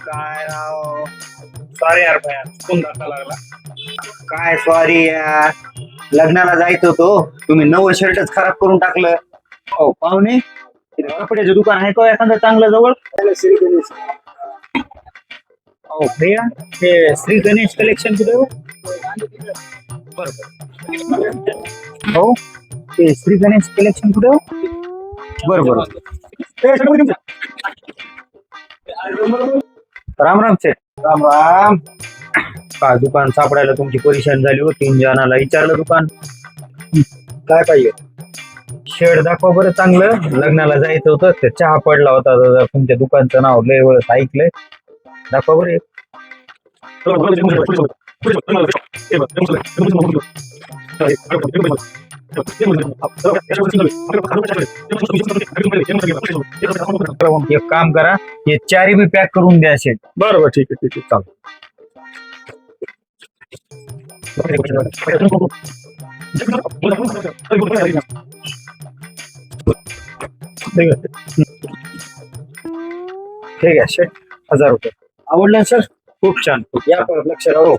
काय राव, सॉरी यार भया, चुकून धक्का लागला. काय सॉरी यार, लग्नाला जायचं होतो, तुम्ही नवं शर्टच खराब करून टाकलं. हो पाहुणे, इथे कपड्याचं दुकान आहे का एखादं चांगलं जवळ? श्री गणेश. हो भैया, ते श्री गणेश कलेक्शन कुठे हो? बरोबर. हो, ते श्री गणेश कलेक्शन कुठे हो? बरोबर. राम राम सेठ. राम राम. का दुकान सापडायला तुमची परेशान झाली हो? 3 जणाला विचारलं दुकान. काय पाहिजे? शेड दाखवा बरं चांगलं, लग्नाला जायचं होतं, ते चहा पडला होता दादा, तुमच्या दुकानचं नाव लय वेळेस ऐकलंय. दाखवा बरं एक. एक काम करा, हे चारी बी पॅक करून द्या शेट. बरोबर, ठीक आहे ठीक आहे, चालेल. ठीक आहे शेट, 1000 रुपये. आवडलं सर? खूप छान. या परत लक्ष राहू.